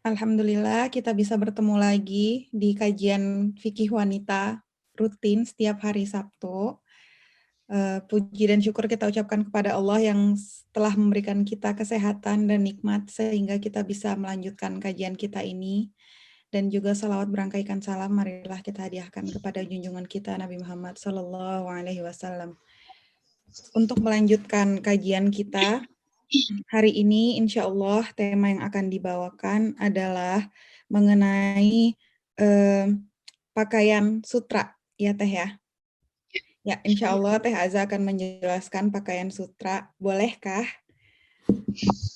Alhamdulillah kita bisa bertemu lagi di kajian fikih wanita rutin setiap hari Sabtu. Puji dan syukur kita ucapkan kepada Allah yang telah memberikan kita kesehatan dan nikmat sehingga kita bisa melanjutkan kajian kita ini. Dan juga salawat berangkaikan salam marilah kita hadiahkan kepada junjungan kita Nabi Muhammad SAW. Untuk melanjutkan kajian kita, hari ini insya Allah tema yang akan dibawakan adalah mengenai pakaian sutra, ya Teh ya? Ya, insya Allah Teh Aza akan menjelaskan pakaian sutra. Bolehkah?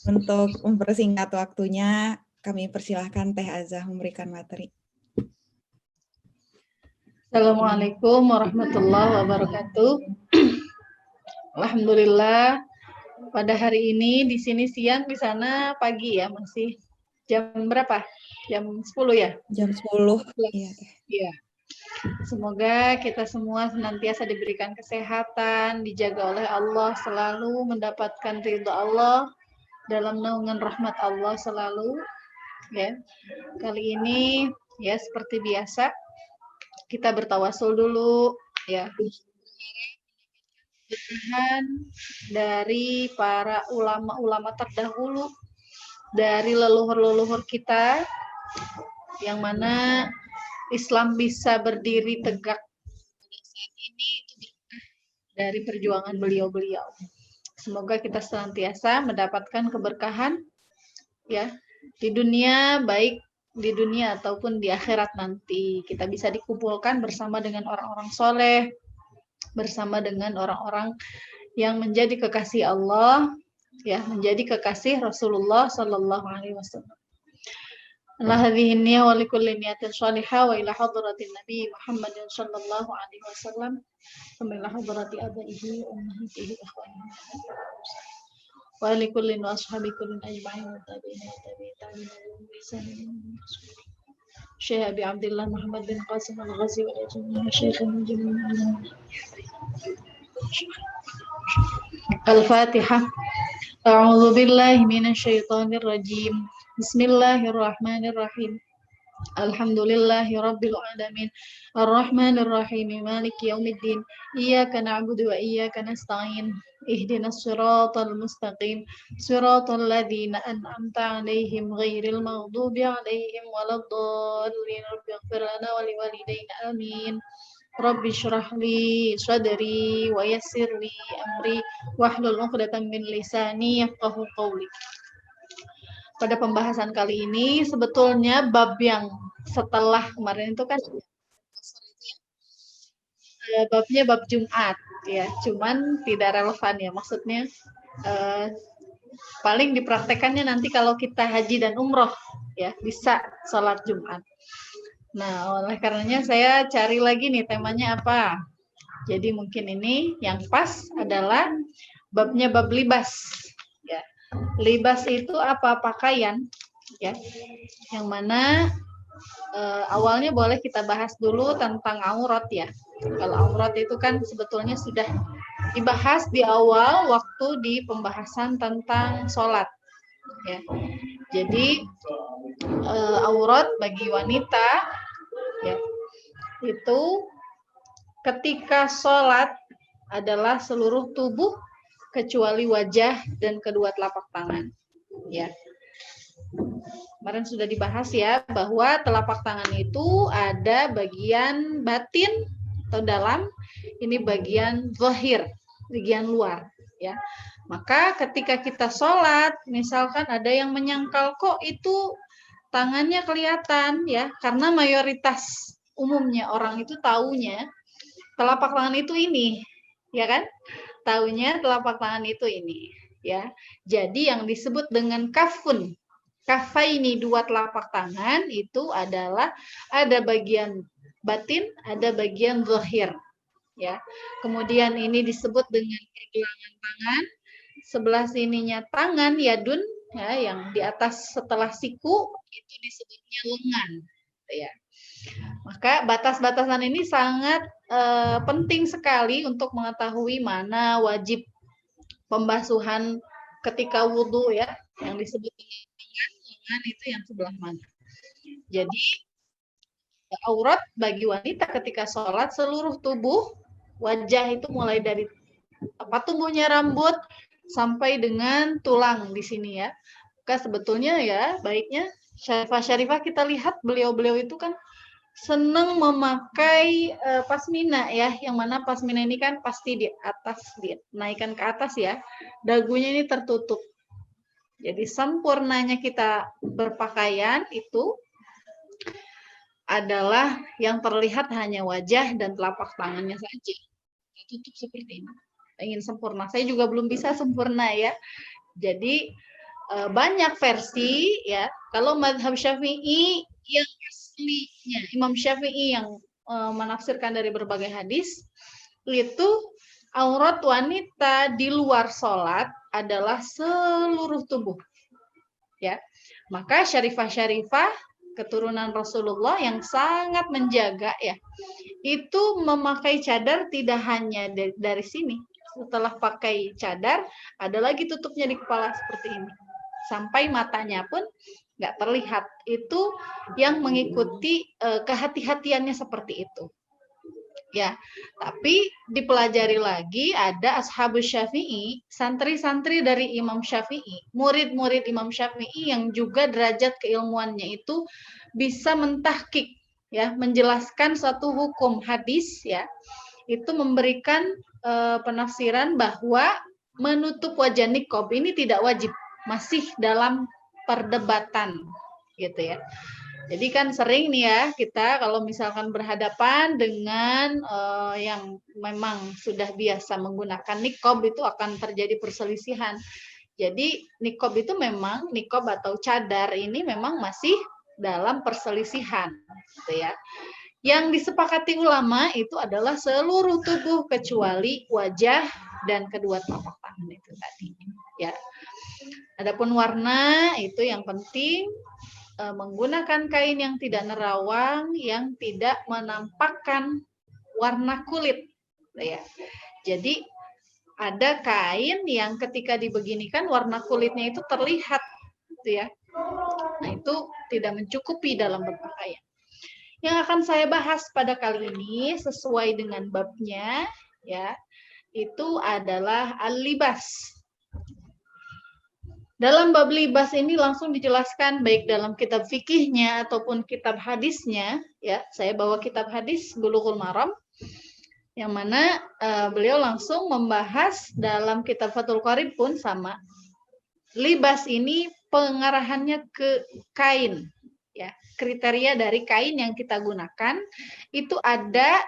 Untuk mempersingkat waktunya, kami persilahkan Teh Aza memberikan materi. Assalamualaikum warahmatullahi wabarakatuh. Alhamdulillah, pada hari ini di sini siang, di sana pagi ya, masih jam berapa? Jam 10 ya? Jam 10. Iya, Teh. Iya. Semoga kita semua senantiasa diberikan kesehatan, dijaga oleh Allah, selalu mendapatkan ridho Allah, dalam naungan rahmat Allah selalu. Ya. Kali ini ya seperti biasa kita bertawasul dulu ya. Dari para ulama-ulama terdahulu, dari leluhur-leluhur kita, yang mana Islam bisa berdiri tegak pada saat ini itu berkah dari perjuangan beliau-beliau. Semoga kita senantiasa mendapatkan keberkahan ya di dunia, baik di dunia ataupun di akhirat nanti. Kita bisa dikumpulkan bersama dengan orang-orang soleh, bersama dengan orang-orang yang menjadi kekasih Allah, ya, menjadi kekasih Rasulullah Sallallahu Alaihi Wasallam. Allah hadhihi niyya wa likulli niyatin shalihah wa ila hadratin Nabi Muhammad sallallahu alaihi wasallam wa ila hadrati abaihi wa ummahatihi ikhwanihi wa likulli wa ashabi kullin ajma'in wa tabi'in wa tabi'in wa ihsan Syekh Abi Abdullah Muhammad bin Qasim Al-Ghazi wa jami'in Syekh al-Jami'in Al-Fatihah. A'udzu billahi minasy syaithanir rajim. Bismillahirrahmanirrahim. Alhamdulillahi rabbil alamin. Arrahmanir rahim. Maliki yaumiddin. Iyyaka na'budu wa iyyaka nasta'in. Ihdinas siratal mustaqim. Siratal ladzina an'amta 'alaihim ghairil maghdubi 'alaihim waladdallin. Rabbighfir lana wa liwalidayna amin. Rabbi syrah li sadri wa yassir li amri wahlul 'uqdatam min lisani yafqahu qawli. Pada pembahasan kali ini sebetulnya bab yang setelah kemarin itu kan babnya bab Jumat ya, cuman tidak relevan ya, maksudnya paling dipraktekannya nanti kalau kita haji dan umroh ya, bisa sholat Jumat. Nah, oleh karenanya saya cari lagi nih temanya apa. Jadi mungkin ini yang pas adalah babnya bab libas. Ya. Libas itu apa? Pakaian. Ya. Yang mana awalnya boleh kita bahas dulu tentang aurat ya. Kalau aurat itu kan sebetulnya sudah dibahas di awal waktu di pembahasan tentang sholat. Ya. Jadi aurat bagi wanita ya, itu ketika sholat adalah seluruh tubuh kecuali wajah dan kedua telapak tangan. Ya, kemarin sudah dibahas ya bahwa telapak tangan itu ada bagian batin atau dalam, ini bagian zahir, bagian luar. Ya, maka ketika kita sholat, misalkan ada yang menyangkal kok itu tangannya kelihatan ya, karena mayoritas umumnya orang itu taunya telapak tangan itu ini, ya kan? Taunya telapak tangan itu ini, ya. Jadi yang disebut dengan kafun, kafaini, dua telapak tangan itu adalah ada bagian batin, ada bagian zahir, ya. Kemudian ini disebut dengan pergelangan tangan, sebelah sininya tangan yadun, ya, yang di atas setelah siku itu disebutnya lengan, ya. Maka batas-batasan ini sangat penting sekali untuk mengetahui mana wajib pembasuhan ketika wudhu ya, yang disebut dengan tangan, tangan itu yang sebelah mana. Jadi aurat bagi wanita ketika sholat seluruh tubuh, wajah itu mulai dari tumbuhnya rambut sampai dengan tulang di sini ya. Maka sebetulnya ya baiknya Syarifah kita lihat beliau-beliau itu kan senang memakai pasmina ya, yang mana pasmina ini kan pasti di atas, dinaikkan ke atas ya, dagunya ini tertutup. Jadi sempurnanya kita berpakaian itu adalah yang terlihat hanya wajah dan telapak tangannya saja. Tutup seperti ini. Ingin sempurna, saya juga belum bisa sempurna ya. Jadi banyak versi ya. Kalau mazhab Syafi'i yang aslinya Imam Syafi'i yang menafsirkan dari berbagai hadis itu aurat wanita di luar sholat adalah seluruh tubuh ya. Maka syarifah keturunan Rasulullah yang sangat menjaga ya, itu memakai cadar tidak hanya dari sini. Setelah pakai cadar, ada lagi tutupnya di kepala seperti ini. Sampai matanya pun nggak terlihat. Itu yang mengikuti kehati-hatiannya seperti itu. Ya, tapi dipelajari lagi ada ashabus Syafi'i, santri-santri dari Imam Syafi'i, murid-murid Imam Syafi'i yang juga derajat keilmuannya itu bisa mentahkik ya, menjelaskan satu hukum hadis ya. Itu memberikan penafsiran bahwa menutup wajah niqab ini tidak wajib, masih dalam perdebatan gitu ya. Jadi kan sering nih ya kita kalau misalkan berhadapan dengan yang memang sudah biasa menggunakan niqab itu akan terjadi perselisihan. Jadi niqab itu memang niqab atau cadar ini memang masih dalam perselisihan gitu ya. Yang disepakati ulama itu adalah seluruh tubuh kecuali wajah dan kedua telapak tangan itu tadi ya. Adapun warna itu yang penting menggunakan kain yang tidak nerawang, yang tidak menampakkan warna kulit ya. Jadi ada kain yang ketika dibeginikan warna kulitnya itu terlihat gitu ya. Nah, itu tidak mencukupi dalam berpakaian. Yang akan saya bahas pada kali ini sesuai dengan babnya ya, itu adalah al-libas. Dalam bab libas ini langsung dijelaskan baik dalam kitab fikihnya ataupun kitab hadisnya ya. Saya bawa kitab hadis Bulughul Maram yang mana beliau langsung membahas dalam kitab Fathul Qarib pun sama. Libas ini pengarahannya ke kain ya. Kriteria dari kain yang kita gunakan itu ada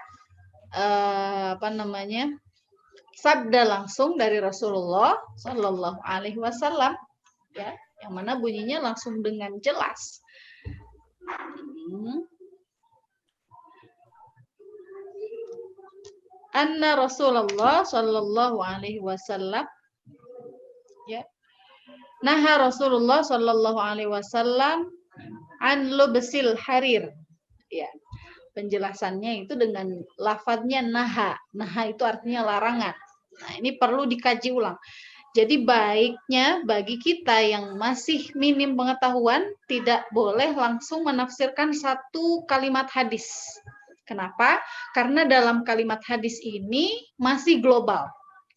sabda langsung dari Rasulullah Shallallahu Alaihi Wasallam ya, yang mana bunyinya langsung dengan jelas. Anna Rasulullah Shallallahu Alaihi Wasallam ya, naha Rasulullah Shallallahu Alaihi Wasallam an lubsil harir ya. Penjelasannya itu dengan lafadznya naha. Naha itu artinya larangan. Nah, ini perlu dikaji ulang. Jadi baiknya bagi kita yang masih minim pengetahuan tidak boleh langsung menafsirkan satu kalimat hadis. Kenapa? Karena dalam kalimat hadis ini masih global.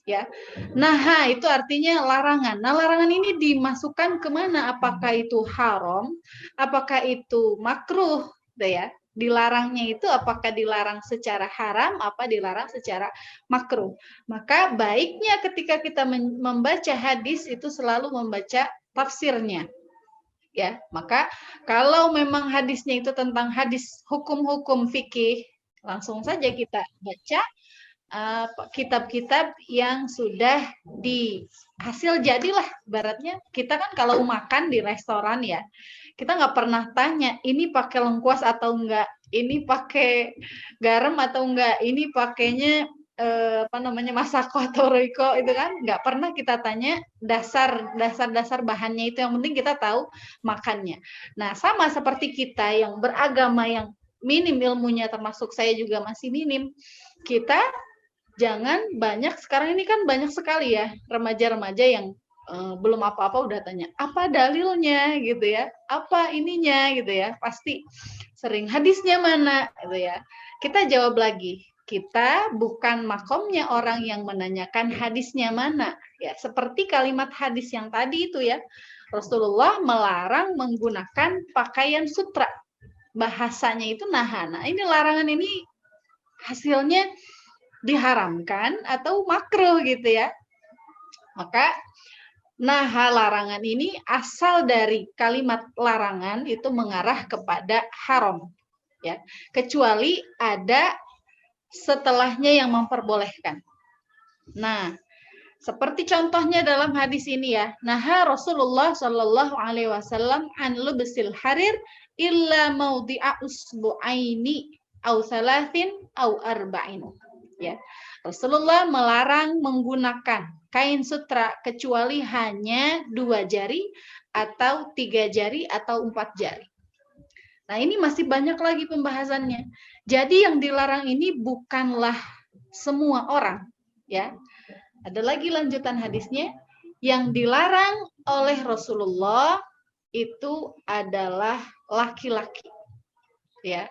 Ya, naha itu artinya larangan. Nah, larangan ini dimasukkan kemana? Apakah itu haram? Apakah itu makruh? Ya, dilarangnya itu apakah dilarang secara haram, apa dilarang secara makruh. Maka baiknya ketika kita membaca hadis itu selalu membaca tafsirnya. Ya, maka kalau memang hadisnya itu tentang hadis hukum-hukum fikih, langsung saja kita baca kitab-kitab yang sudah hasil jadilah. Ibaratnya kita kan kalau makan di restoran ya, kita nggak pernah tanya ini pakai lengkuas atau enggak, ini pakai garam atau enggak, ini pakainya masako atau roiko, itu kan nggak pernah kita tanya dasar bahannya itu, yang penting kita tahu makannya. Nah, sama seperti kita yang beragama yang minim ilmunya, termasuk saya juga masih minim, kita jangan banyak, sekarang ini kan banyak sekali ya remaja-remaja yang belum apa-apa udah tanya, apa dalilnya gitu ya, apa ininya gitu ya, pasti sering hadisnya mana gitu ya. Kita jawab lagi, kita bukan makomnya orang yang menanyakan hadisnya mana ya, seperti kalimat hadis yang tadi itu ya, Rasulullah melarang menggunakan pakaian sutra, bahasanya itu nahana. Ini larangan ini hasilnya diharamkan atau makruh gitu ya. Maka larangan ini asal dari kalimat larangan itu mengarah kepada haram, ya. Kecuali ada setelahnya yang memperbolehkan. Nah, seperti contohnya dalam hadis ini ya, naha Rasulullah Shallallahu Alaihi Wasallam an lubsil harir illa maudhi'a usbu'aini au salasin au arba'in. Ya, Rasulullah melarang menggunakan kain sutra kecuali hanya 2 jari atau 3 jari atau 4 jari. Nah, ini masih banyak lagi pembahasannya. Jadi yang dilarang ini bukanlah semua orang, ya. Ada lagi lanjutan hadisnya, yang dilarang oleh Rasulullah itu adalah laki-laki. Ya.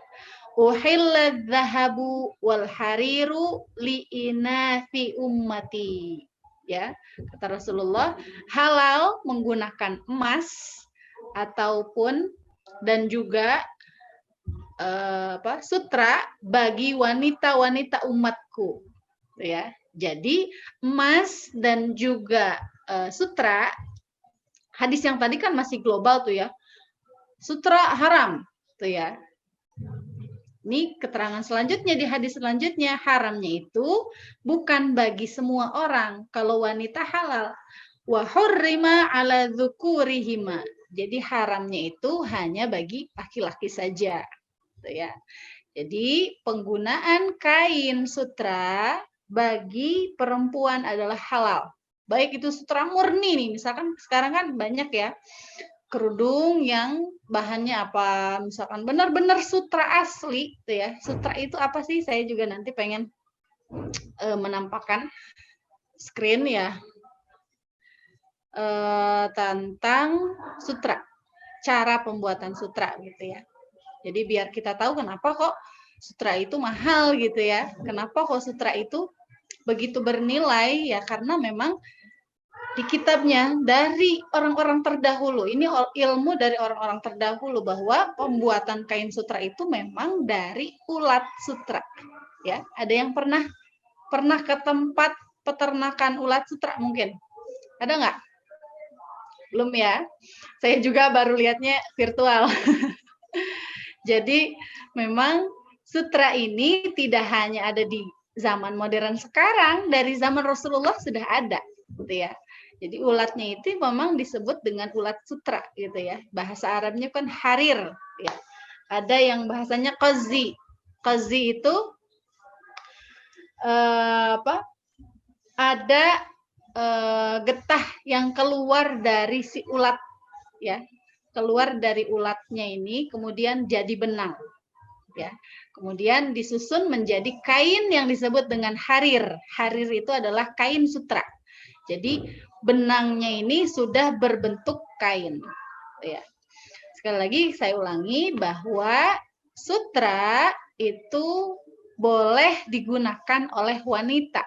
Uhilla dzahabu wal hariru li inathi ummati. Ya, kata Rasulullah, halal menggunakan emas ataupun dan juga sutra bagi wanita-wanita umatku. Ya. Jadi emas dan juga sutra, hadis yang tadi kan masih global tuh ya. Sutra haram tuh ya. Ini keterangan selanjutnya di hadis selanjutnya, haramnya itu bukan bagi semua orang. Kalau wanita halal, wa hurrima ala dzukurihima. Jadi haramnya itu hanya bagi laki-laki saja. Gitu ya. Jadi penggunaan kain sutra bagi perempuan adalah halal. Baik itu sutra murni nih, misalkan sekarang kan banyak ya kerudung yang bahannya apa, misalkan benar-benar sutra asli gitu ya. Sutra itu apa sih? Saya juga nanti pengen menampakkan screen ya tentang sutra, cara pembuatan sutra gitu ya. Jadi biar kita tahu kenapa kok sutra itu mahal gitu ya. Kenapa kok sutra itu begitu bernilai ya, karena memang di kitabnya dari orang-orang terdahulu. Ini ilmu dari orang-orang terdahulu bahwa pembuatan kain sutra itu memang dari ulat sutra. Ya, ada yang pernah ke tempat peternakan ulat sutra mungkin? Ada nggak? Belum ya? Saya juga baru lihatnya virtual. Jadi memang sutra ini tidak hanya ada di zaman modern sekarang, dari zaman Rasulullah sudah ada, gitu ya. Jadi ulatnya itu memang disebut dengan ulat sutra gitu ya. Bahasa Arabnya kan harir ya. Ada yang bahasanya qazi. Qazi itu ada getah yang keluar dari si ulat ya. Keluar dari ulatnya ini kemudian jadi benang. Ya. Kemudian disusun menjadi kain yang disebut dengan harir. Harir itu adalah kain sutra. Jadi benangnya ini sudah berbentuk kain. Ya. Sekali lagi saya ulangi bahwa sutra itu boleh digunakan oleh wanita.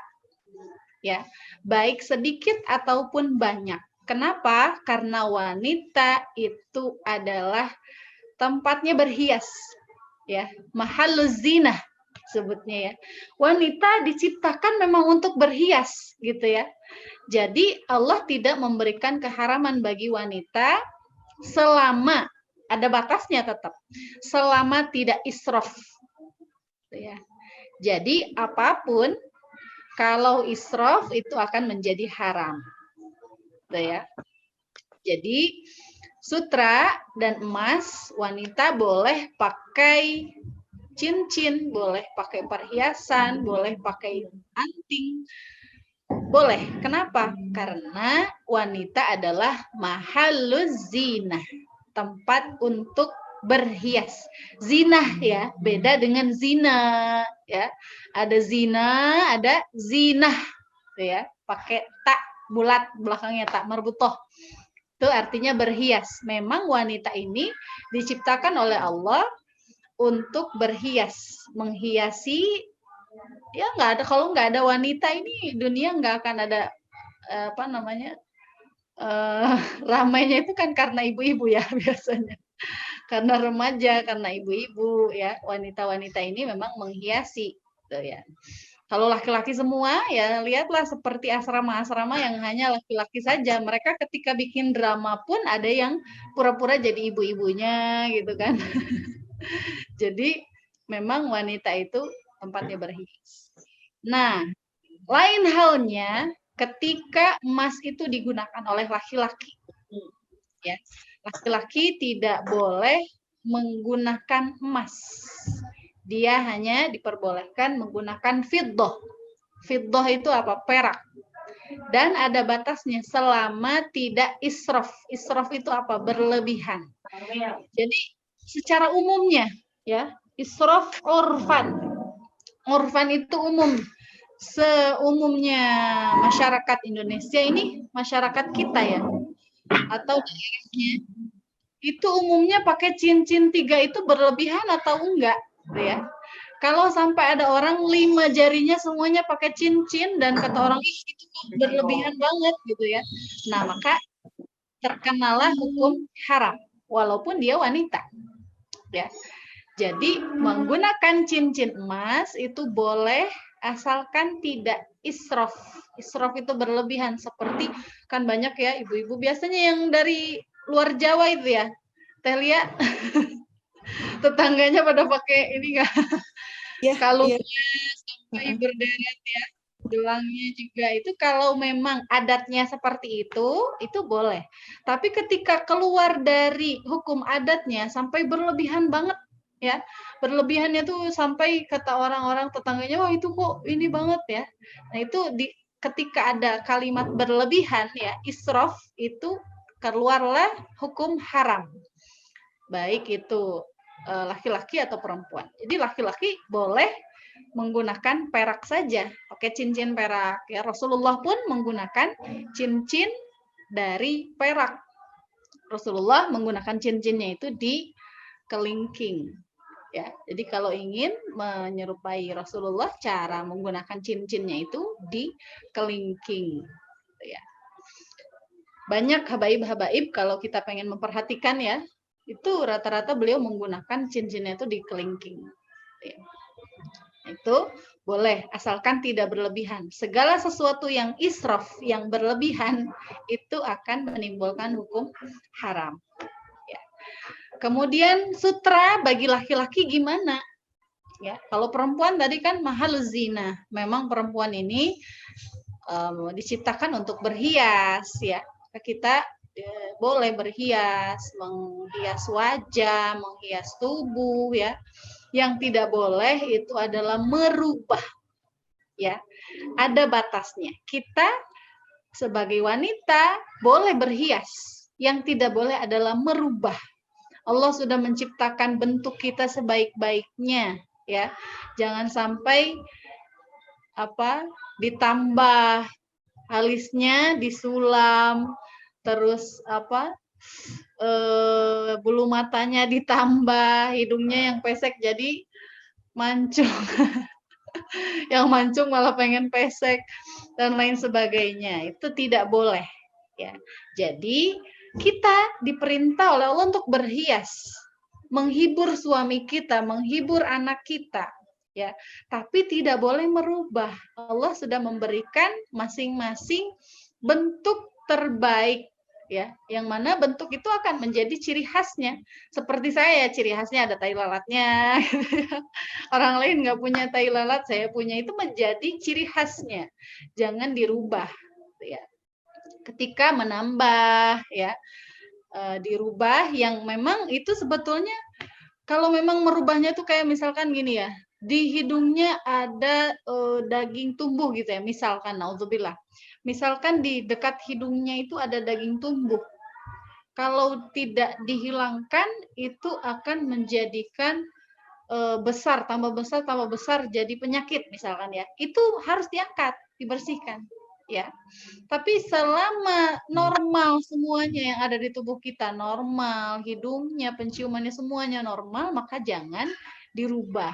Ya, baik sedikit ataupun banyak. Kenapa? Karena wanita itu adalah tempatnya berhias. Ya, mahalluz zinah sebutnya ya. Wanita diciptakan memang untuk berhias gitu ya. Jadi Allah tidak memberikan keharaman bagi wanita selama ada batasnya tetap. Selama tidak israf. Ya. Jadi apapun kalau israf itu akan menjadi haram. Ya. Jadi sutra dan emas wanita boleh pakai cincin, boleh pakai perhiasan, boleh pakai anting, boleh. Kenapa? Karena wanita adalah mahalluz zinah, tempat untuk berhias. Zinah ya, beda dengan zina ya. Ada zina, ada zinah ya, pakai ta bulat belakangnya tak marbutoh. Itu artinya berhias. Memang wanita ini diciptakan oleh Allah untuk berhias, menghiasi. Ya nggak ada, kalau nggak ada wanita ini dunia nggak akan ada apa namanya ramainya itu kan karena ibu-ibu ya biasanya. Karena remaja, karena ibu-ibu ya, wanita-wanita ini memang menghiasi gitu ya. Kalau laki-laki semua ya lihatlah seperti asrama-asrama yang hanya laki-laki saja. Mereka ketika bikin drama pun ada yang pura-pura jadi ibu-ibunya gitu kan. Jadi memang wanita itu tempatnya berhias. Nah, lain halnya ketika emas itu digunakan oleh laki-laki. Ya, laki-laki tidak boleh menggunakan emas. Dia hanya diperbolehkan menggunakan fiddah. Fiddah itu apa? Perak. Dan ada batasnya selama tidak israf. Israf itu apa? Berlebihan. Jadi secara umumnya ya, israf urfan. Urfan itu umum. Seumumnya masyarakat Indonesia ini, masyarakat kita ya, atau daerahnya, itu umumnya pakai cincin 3 itu berlebihan atau enggak, gitu ya. Kalau sampai ada orang 5 jarinya semuanya pakai cincin dan kata orang itu berlebihan banget gitu ya. Nah, maka terkenalah hukum haram walaupun dia wanita. Ya. Jadi menggunakan cincin emas itu boleh asalkan tidak israf. Israf itu berlebihan seperti kan banyak ya ibu-ibu biasanya yang dari luar Jawa itu ya. Teh Lia tetangganya pada pakai ini enggak? Ya, Kalungnya ya. sampai berderet ya. Gelangnya juga itu kalau memang adatnya seperti itu boleh. Tapi ketika keluar dari hukum adatnya sampai berlebihan banget ya. Berlebihannya tuh sampai kata orang-orang tetangganya, wah itu kok ini banget ya. Nah itu ketika ada kalimat berlebihan ya, israf itu keluarlah hukum haram. Baik itu laki-laki atau perempuan. Jadi laki-laki boleh menggunakan perak saja, pakai cincin perak. Ya, Rasulullah pun menggunakan cincin dari perak. Rasulullah menggunakan cincinnya itu di kelingking. Ya, jadi kalau ingin menyerupai Rasulullah, cara menggunakan cincinnya itu di kelingking. Ya. Banyak habaib-habaib kalau kita pengen memperhatikan ya, itu rata-rata beliau menggunakan cincinnya itu di kelingking. Ya. Itu boleh asalkan tidak berlebihan. Segala sesuatu yang israf, yang berlebihan itu akan menimbulkan hukum haram. Ya. Kemudian sutra bagi laki-laki gimana? Ya, kalau perempuan tadi kan mahal zina. Memang perempuan ini diciptakan untuk berhias ya. Kita boleh berhias, menghias wajah, menghias tubuh ya. Yang tidak boleh itu adalah merubah. Ya. Ada batasnya. Kita sebagai wanita boleh berhias. Yang tidak boleh adalah merubah. Allah sudah menciptakan bentuk kita sebaik-baiknya, ya. Jangan sampai ditambah alisnya disulam, terus bulu matanya ditambah, hidungnya yang pesek jadi mancung. Yang mancung malah pengen pesek dan lain sebagainya. Itu tidak boleh, ya. Jadi kita diperintah oleh Allah untuk berhias, menghibur suami kita, menghibur anak kita, ya. Tapi tidak boleh merubah. Allah sudah memberikan masing-masing bentuk terbaik, ya. Yang mana bentuk itu akan menjadi ciri khasnya. Seperti saya, ciri khasnya ada tai lalatnya. Orang lain nggak punya tai lalat, saya punya, itu menjadi ciri khasnya. Jangan dirubah, ya. Ketika menambah ya dirubah yang memang itu sebetulnya kalau memang merubahnya tuh kayak misalkan gini ya, di hidungnya ada daging tumbuh gitu ya, misalkan naudzubillah. Misalkan di dekat hidungnya itu ada daging tumbuh. Kalau tidak dihilangkan itu akan menjadikan besar, tambah besar jadi penyakit misalkan ya. Itu harus diangkat, dibersihkan. ya. Tapi selama normal semuanya yang ada di tubuh kita normal, hidungnya, penciumannya semuanya normal, maka jangan dirubah,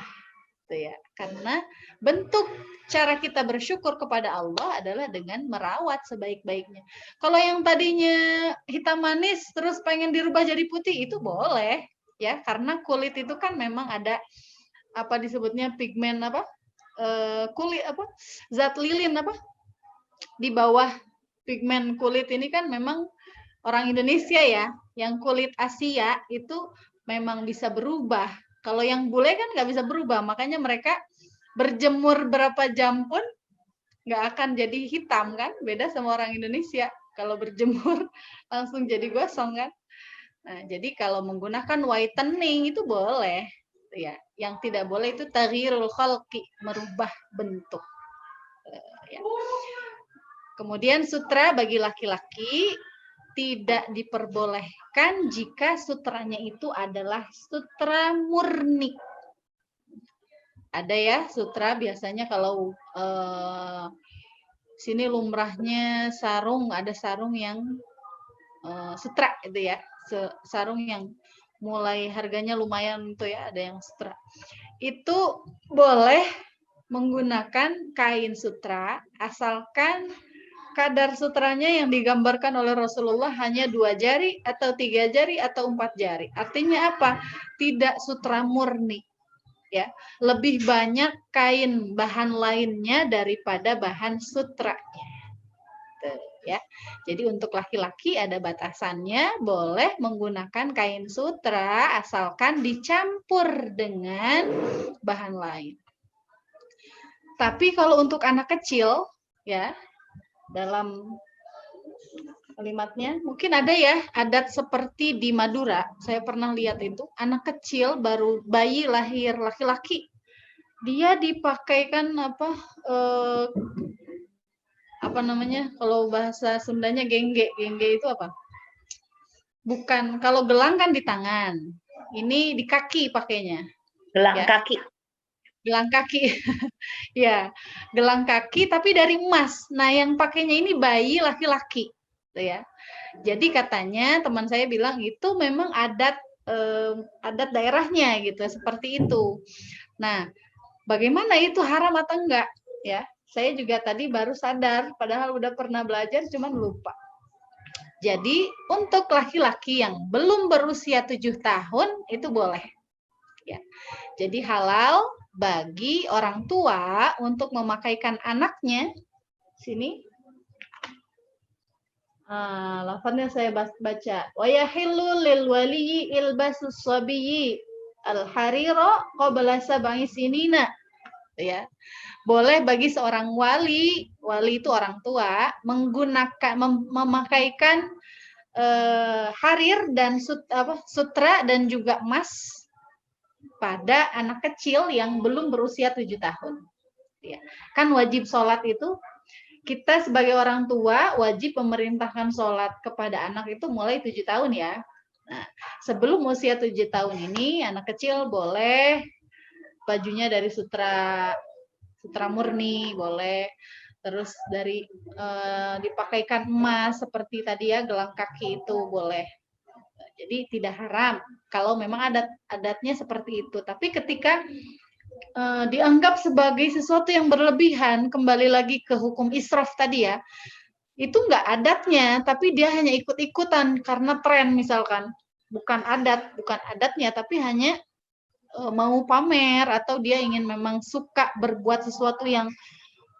gitu ya. Karena bentuk cara kita bersyukur kepada Allah adalah dengan merawat sebaik-baiknya. Kalau yang tadinya hitam manis terus pengen dirubah jadi putih itu boleh, ya, karena kulit itu kan memang ada apa disebutnya pigmen apa? Kulit apa? Zat lilin apa? Di bawah pigmen kulit ini kan memang orang Indonesia ya, yang kulit Asia itu memang bisa berubah. Kalau yang bule kan nggak bisa berubah, makanya mereka berjemur berapa jam pun nggak akan jadi hitam kan, beda sama orang Indonesia. Kalau berjemur langsung jadi gosong kan. Nah, jadi kalau menggunakan whitening itu boleh, ya. Yang tidak boleh itu taghyirul khalqi, merubah bentuk. Ya. Kemudian sutra bagi laki-laki tidak diperbolehkan jika sutranya itu adalah sutra murni. Ada ya sutra biasanya kalau sini lumrahnya sarung, ada sarung yang sutra itu ya, sarung yang mulai harganya lumayan tuh ya, ada yang sutra. Itu boleh menggunakan kain sutra asalkan kadar sutranya yang digambarkan oleh Rasulullah hanya 2 jari atau 3 jari atau 4 jari. Artinya apa? Tidak sutra murni. Ya, lebih banyak kain bahan lainnya daripada bahan sutranya. Ya. Jadi untuk laki-laki ada batasannya, boleh menggunakan kain sutra asalkan dicampur dengan bahan lain. Tapi kalau untuk anak kecil, ya, dalam kalimatnya mungkin ada ya adat seperti di Madura, saya pernah lihat itu anak kecil baru bayi lahir laki-laki dia dipakaikan apa namanya kalau bahasa Sundanya gengge itu apa, bukan, kalau gelang kan di tangan, ini di kaki pakainya, gelang ya. Kaki. Gelang kaki. Ya, gelang kaki tapi dari emas. Nah, yang pakainya ini bayi laki-laki, ya. Jadi katanya teman saya bilang itu memang adat adat daerahnya gitu, seperti itu. Nah, bagaimana itu haram atau enggak? Ya, saya juga tadi baru sadar, padahal udah pernah belajar, cuman lupa. Jadi untuk laki-laki yang belum berusia 7 tahun itu boleh. Ya. Jadi halal bagi orang tua untuk memakaikan anaknya. Sini. Lafadznya saya baca. Wa yahillu lil waliyyi ilbasus sabiyyi al-harira qabla sab'i sinina. Ya. Boleh bagi seorang wali itu orang tua, menggunakan memakaikan harir dan sutra dan juga emas pada anak kecil yang belum berusia 7 tahun. Ya. Kan wajib sholat itu, kita sebagai orang tua wajib memerintahkan sholat kepada anak itu mulai 7 tahun ya. Nah, sebelum usia 7 tahun ini, anak kecil boleh bajunya dari sutra murni, boleh. Terus dari dipakaikan emas seperti tadi ya, gelang kaki itu boleh. Jadi tidak haram kalau memang adatnya seperti itu. Tapi ketika dianggap sebagai sesuatu yang berlebihan, kembali lagi ke hukum israf tadi ya, itu nggak adatnya, tapi dia hanya ikut-ikutan karena tren misalkan. Bukan adatnya, tapi hanya mau pamer atau dia ingin memang suka berbuat sesuatu yang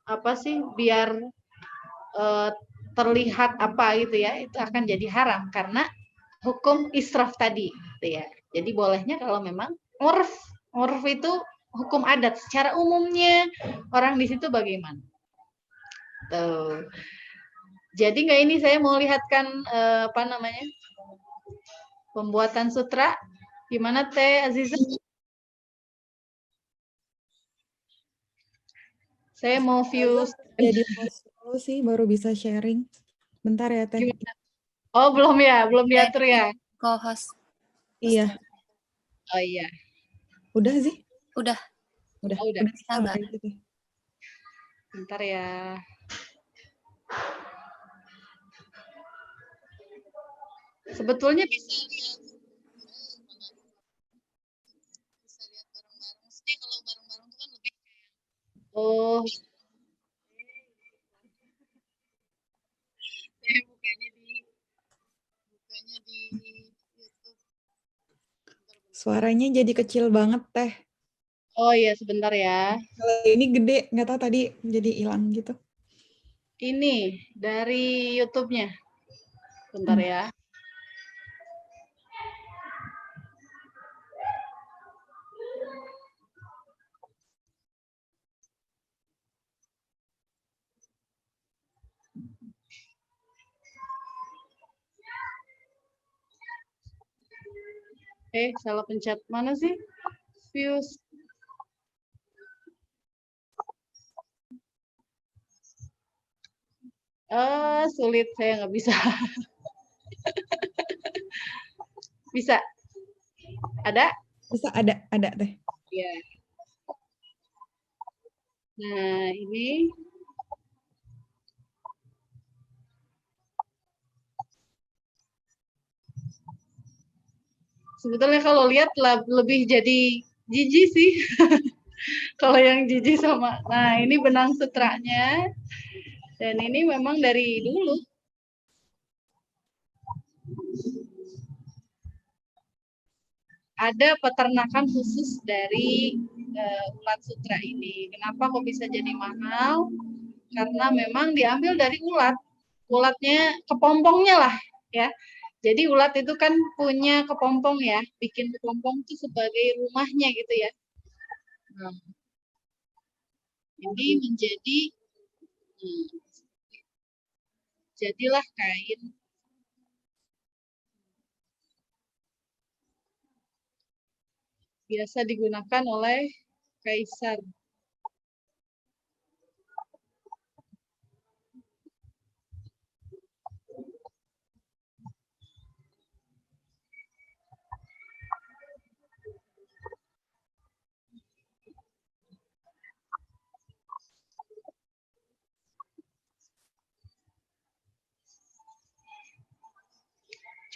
apa sih biar terlihat apa gitu ya, itu akan jadi haram karena hukum israf tadi gitu ya. Jadi bolehnya kalau memang urf itu hukum adat secara umumnya orang di situ bagaimana. Tuh. Jadi nggak ini saya mau lihatkan apa namanya pembuatan sutra gimana Teh Aziza? Saya mau view. Jadi host dulu sih baru bisa sharing. Bentar ya Teh. Gimana? Oh belum ya, belum diatur ya. Co-host. Iya. Oh iya. Udah sih? Udah. Oh, udah. Sabar. Gitu. Bentar ya. Sebetulnya bisa lihat bareng-bareng. Maksudnya kalau bareng-bareng itu kan lebih oh, saya bukanya di YouTube. Suaranya jadi kecil banget, Teh. Oh iya, sebentar ya. Kalau ini gede, nggak tahu tadi jadi hilang gitu. Ini dari YouTube-nya. Bentar ya. Salah pencet. Mana sih? Views. Sulit, saya nggak bisa. Bisa? Ada? Bisa ada Teh. Iya. Nah, ini sebetulnya kalau lihat lebih jadi jijik sih. Kalau yang jijik sama. Nah, ini benang sutranya. Dan ini memang dari dulu. Ada peternakan khusus dari ulat sutra ini. Kenapa kok bisa jadi mahal? Karena memang diambil dari ulat. Ulatnya, kepompongnya lah ya. Jadi ulat itu kan punya kepompong ya, bikin kepompong itu sebagai rumahnya gitu ya. Nah, ini menjadi jadilah kain biasa digunakan oleh kaisar.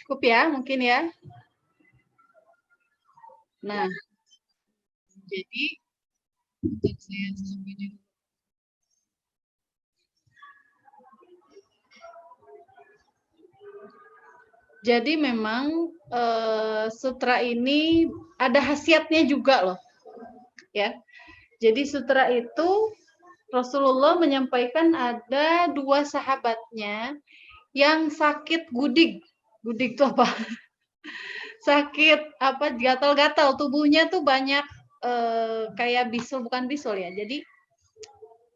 Cukup ya, mungkin ya. Nah, jadi saya stop ini. Jadi memang sutra ini ada khasiatnya juga loh, ya. Jadi sutra itu Rasulullah menyampaikan ada 2 sahabatnya yang sakit gudik. Gudik itu apa? Sakit apa? Gatal-gatal, tubuhnya tuh banyak kayak bisul, bukan bisul ya. Jadi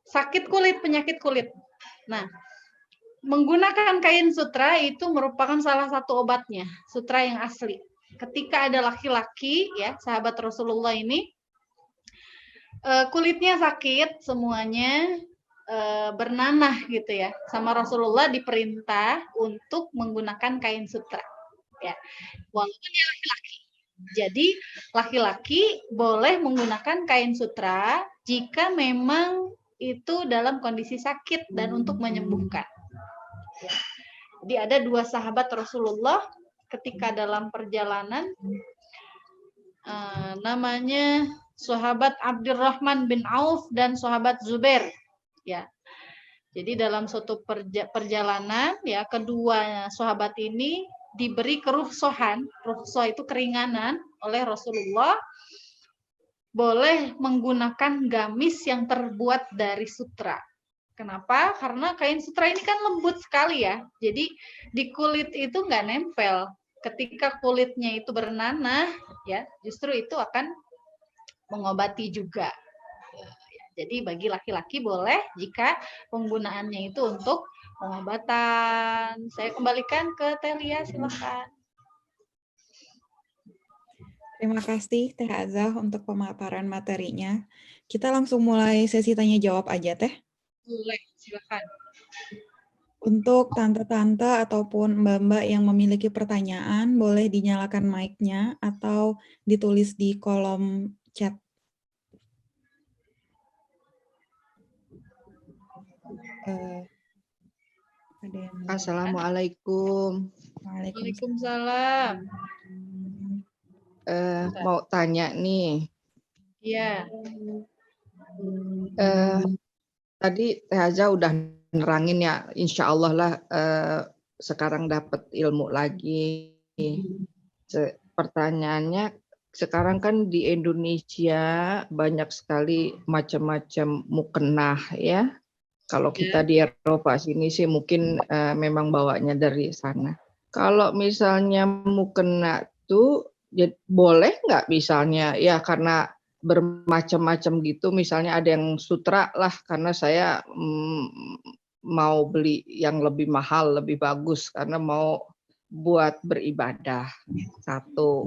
sakit kulit, penyakit kulit. Nah, menggunakan kain sutra itu merupakan salah satu obatnya, sutra yang asli. Ketika ada laki-laki ya, sahabat Rasulullah ini kulitnya sakit semuanya, bernanah gitu ya. Sama Rasulullah diperintah untuk menggunakan kain sutra. Ya. Walaupun dia laki-laki. Jadi laki-laki boleh menggunakan kain sutra jika memang itu dalam kondisi sakit dan untuk menyembuhkan. Ya. Jadi ada 2 sahabat Rasulullah ketika dalam perjalanan, namanya sahabat Abdurrahman bin Auf dan sahabat Zubair. Ya. Jadi dalam suatu perjalanan ya, kedua sahabat ini diberi keruhsohan, ruhsoh itu keringanan oleh Rasulullah, boleh menggunakan gamis yang terbuat dari sutra. Kenapa? Karena kain sutra ini kan lembut sekali ya. Jadi di kulit itu nggak nempel. Ketika kulitnya itu bernanah, ya justru itu akan mengobati juga. Jadi bagi laki-laki boleh jika penggunaannya itu untuk pengobatan. Saya kembalikan ke Telia, silakan. Terima kasih Teh Azah untuk pemaparan materinya. Kita langsung mulai sesi tanya jawab aja Teh. Boleh, silakan. Untuk tante-tante ataupun mbak-mbak yang memiliki pertanyaan, boleh dinyalakan mic-nya atau ditulis di kolom chat. Ada yang mau. Assalamualaikum. Waalaikumsalam. Mau tanya nih. Iya. Tadi Teh Haja udah nerangin ya, insya Allah lah sekarang dapat ilmu lagi. Pertanyaannya, sekarang kan di Indonesia banyak sekali macam-macam mukenah ya. Kalau kita di Eropa sini sih mungkin memang bawanya dari sana. Kalau misalnya mukena tuh ya, boleh nggak misalnya ya karena bermacam-macam gitu, misalnya ada yang sutra lah karena saya mau beli yang lebih mahal, lebih bagus karena mau buat beribadah. Satu.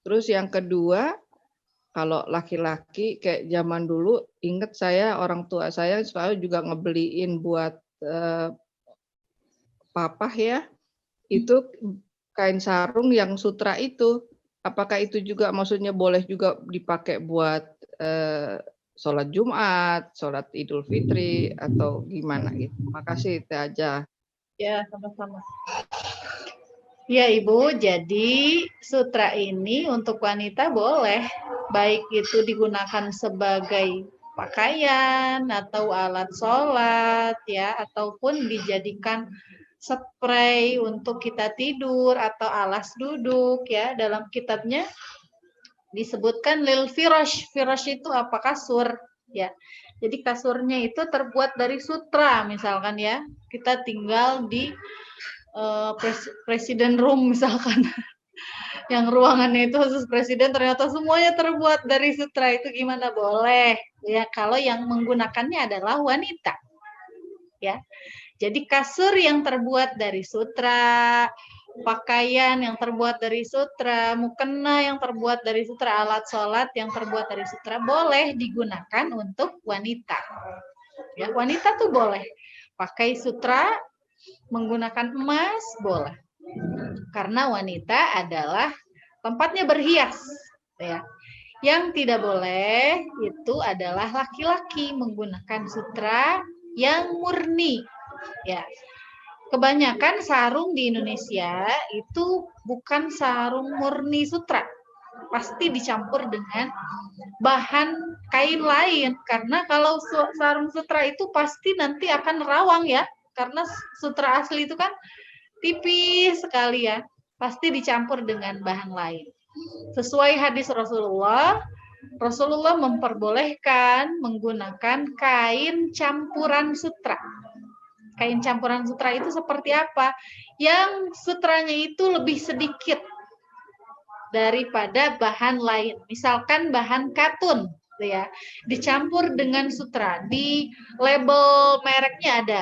Terus yang kedua, kalau laki-laki kayak zaman dulu, ingat saya orang tua saya selalu juga ngebeliin buat papa ya, itu kain sarung yang sutra itu. Apakah itu juga maksudnya boleh juga dipakai buat sholat Jumat, sholat Idul Fitri atau gimana gitu? Makasih Teh Haja. Ya, sama-sama. Ya Ibu, jadi sutra ini untuk wanita boleh, baik itu digunakan sebagai pakaian atau alat sholat ya, ataupun dijadikan spray untuk kita tidur atau alas duduk ya. Dalam kitabnya disebutkan lil firash. Firash itu apa? Kasur ya. Jadi kasurnya itu terbuat dari sutra misalkan ya. Kita tinggal di presiden room misalkan. Yang ruangannya itu khusus presiden, ternyata semuanya terbuat dari sutra, itu gimana? Boleh ya kalau yang menggunakannya adalah wanita ya. Jadi kasur yang terbuat dari sutra, pakaian yang terbuat dari sutra, mukena yang terbuat dari sutra, alat sholat yang terbuat dari sutra boleh digunakan untuk wanita. Ya, wanita tuh boleh pakai sutra, menggunakan emas boleh. Karena wanita adalah tempatnya berhias, ya. Yang tidak boleh itu adalah laki-laki menggunakan sutra yang murni. Ya, kebanyakan sarung di Indonesia itu bukan sarung murni sutra, pasti dicampur dengan bahan kain lain. Karena kalau sarung sutra itu pasti nanti akan rawang ya, karena sutra asli itu kan tipis sekali ya, pasti dicampur dengan bahan lain. Sesuai hadis Rasulullah, Rasulullah memperbolehkan menggunakan kain campuran sutra. Kain campuran sutra itu seperti apa? Yang sutranya itu lebih sedikit daripada bahan lain. Misalkan bahan katun, ya, dicampur dengan sutra. Di label mereknya ada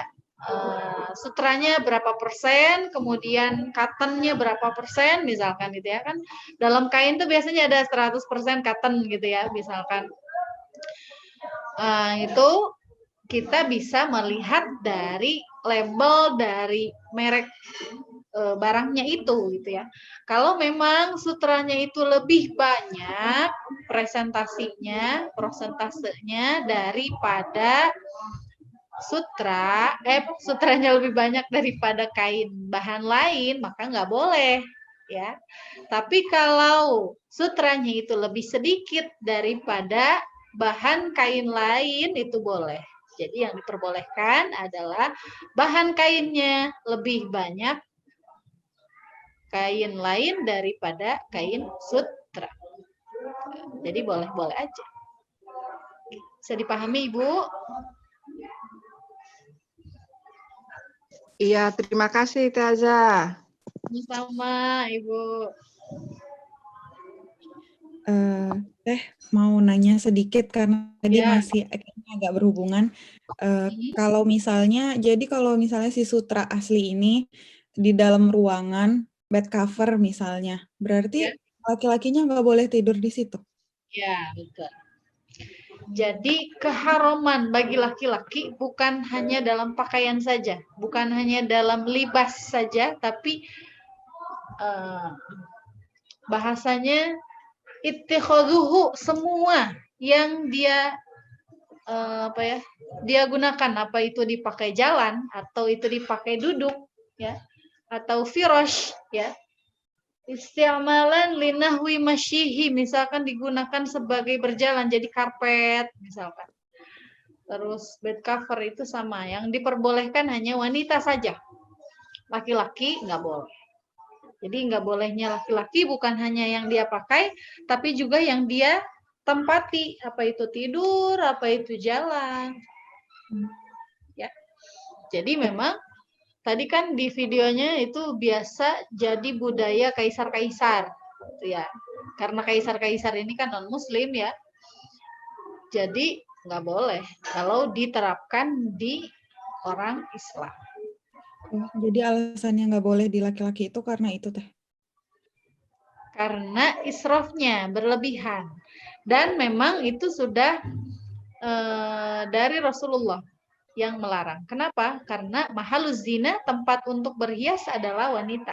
sutranya berapa persen, kemudian cottonnya berapa persen, misalkan gitu ya kan. Dalam kain tuh biasanya ada 100% cotton gitu ya, misalkan. Itu kita bisa melihat dari label dari merek barangnya itu gitu ya. Kalau memang sutranya itu lebih banyak presentasinya, prosentasenya daripada sutranya lebih banyak daripada kain bahan lain, maka nggak boleh ya. Tapi kalau sutranya itu lebih sedikit daripada bahan kain lain, itu boleh. Jadi yang diperbolehkan adalah bahan kainnya lebih banyak kain lain daripada kain sutra. Jadi boleh-boleh aja. Bisa dipahami, Ibu? Iya, terima kasih Teh Haja. Sama, Ibu. Teh mau nanya sedikit karena tadi masih agak berhubungan. Kalau misalnya si sutra asli ini di dalam ruangan bed cover misalnya, berarti laki-lakinya nggak boleh tidur di situ? Ya, betul. Jadi keharaman bagi laki-laki bukan hanya dalam pakaian saja, bukan hanya dalam libas saja, tapi bahasanya ittikhaduhu, semua yang dia apa ya, dia gunakan, apa itu dipakai jalan atau itu dipakai duduk ya, atau firosh ya. Isti'malan linahwi masyihi, misalkan digunakan sebagai berjalan jadi karpet misalkan. Terus bed cover itu sama, yang diperbolehkan hanya wanita saja. Laki-laki nggak boleh. Jadi nggak bolehnya laki-laki bukan hanya yang dia pakai, tapi juga yang dia tempati, apa itu tidur, apa itu jalan. Ya. Jadi memang tadi kan di videonya itu biasa jadi budaya kaisar-kaisar, gitu ya. Karena kaisar-kaisar ini kan non-muslim ya, jadi nggak boleh kalau diterapkan di orang Islam. Oh, jadi alasannya nggak boleh di laki-laki itu karena itu teh. Karena israfnya berlebihan. Dan memang itu sudah dari Rasulullah yang melarang. Kenapa? Karena mahaluz zina, tempat untuk berhias adalah wanita.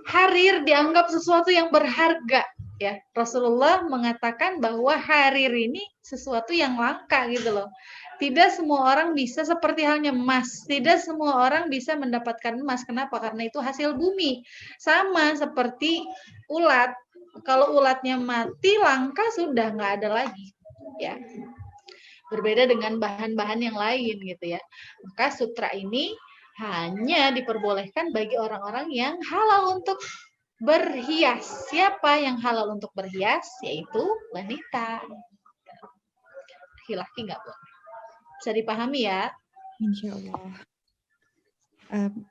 Harir dianggap sesuatu yang berharga. Ya, Rasulullah mengatakan bahwa harir ini sesuatu yang langka gitu loh. Tidak semua orang bisa seperti halnya emas. Tidak semua orang bisa mendapatkan emas. Kenapa? Karena itu hasil bumi. Sama seperti ulat. Kalau ulatnya mati, langka sudah nggak ada lagi. Ya, berbeda dengan bahan-bahan yang lain gitu ya. Maka sutra ini hanya diperbolehkan bagi orang-orang yang halal untuk berhias. Siapa yang halal untuk berhias? Yaitu wanita. Laki-laki nggak boleh. Bisa dipahami ya? Insya Allah.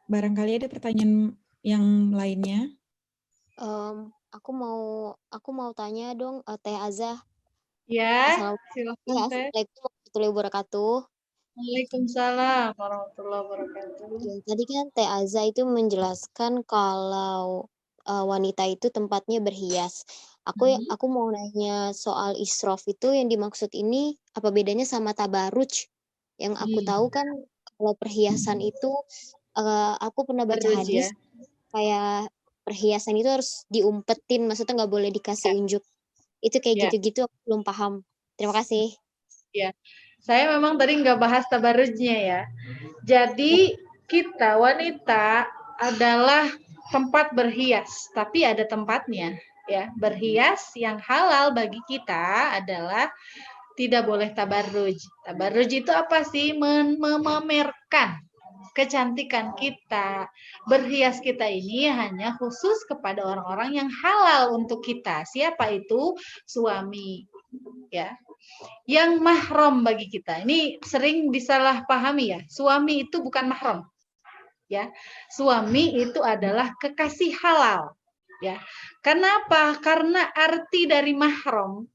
Barangkali ada pertanyaan yang lainnya. Aku mau tanya dong, Teh Azah. Ya, silakan Teh. Assalamualaikum warahmatullahi wabarakatuh. Waalaikumsalam warahmatullahi wabarakatuh. Tadi kan Teh Azah itu menjelaskan kalau wanita itu tempatnya berhias. Aku mau nanya soal israf itu yang dimaksud ini apa bedanya sama tabaruj? Yang aku tahu kan kalau perhiasan itu aku pernah baca Tabarruj, hadis ya. kayak perhiasan itu harus diumpetin, maksudnya nggak boleh dikasih unjuk. Itu kayak Ya. gitu-gitu aku belum paham. Terima kasih. Ya, saya memang tadi nggak bahas tabarrujnya ya. Jadi kita wanita adalah tempat berhias, tapi ada tempatnya ya. Berhias yang halal bagi kita adalah tidak boleh tabarruj. Tabarruj itu apa sih? Memamerkan kecantikan kita. Berhias kita ini hanya khusus kepada orang-orang yang halal untuk kita. Siapa itu? Suami. Ya. Yang mahram bagi kita. Ini sering disalahpahami ya. Suami itu bukan mahram. Ya. Suami itu adalah kekasih halal. Ya. Kenapa? Karena arti dari mahram,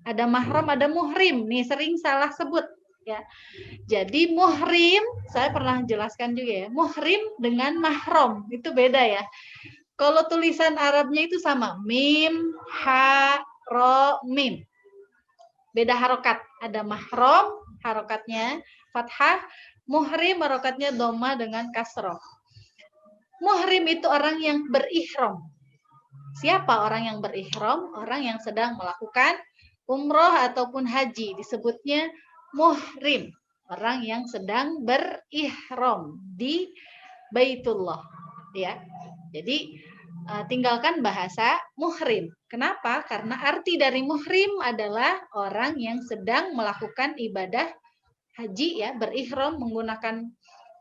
ada mahram, ada muhrim. Nih sering salah sebut ya. Jadi muhrim, saya pernah jelaskan juga ya. Muhrim dengan mahram itu beda ya. Kalau tulisan Arabnya itu sama, mim, ha, ro, mim. Beda harokat. Ada mahram, harokatnya fathah, muhrim, harokatnya dhamma dengan kasroh. Muhrim itu orang yang berihram. Siapa orang yang berihram? Orang yang sedang melakukan umroh ataupun haji. Disebutnya muhrim. Orang yang sedang berihram di Baitullah. Ya. Jadi tinggalkan bahasa muhrim. Kenapa? Karena arti dari muhrim adalah orang yang sedang melakukan ibadah haji ya, berihram menggunakan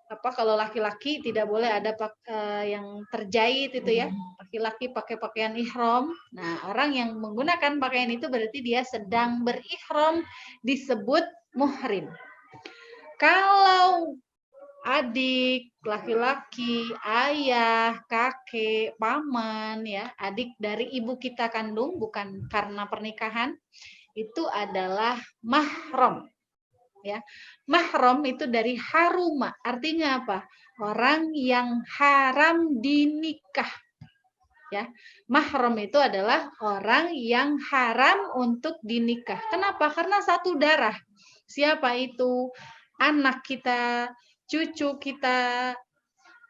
apa, kalau laki-laki tidak boleh ada yang terjahit itu ya. Laki-laki pakai pakaian ihram. Nah, orang yang menggunakan pakaian itu berarti dia sedang berihram, disebut muhrim. Kalau adik, laki-laki, ayah, kakek, paman, ya, adik dari ibu kita kandung, bukan karena pernikahan, itu adalah mahram. Ya, mahram itu dari haruma, artinya apa? Orang yang haram dinikah. Ya, mahram itu adalah orang yang haram untuk dinikah. Kenapa? Karena satu darah. Siapa itu? Anak kita, cucu kita,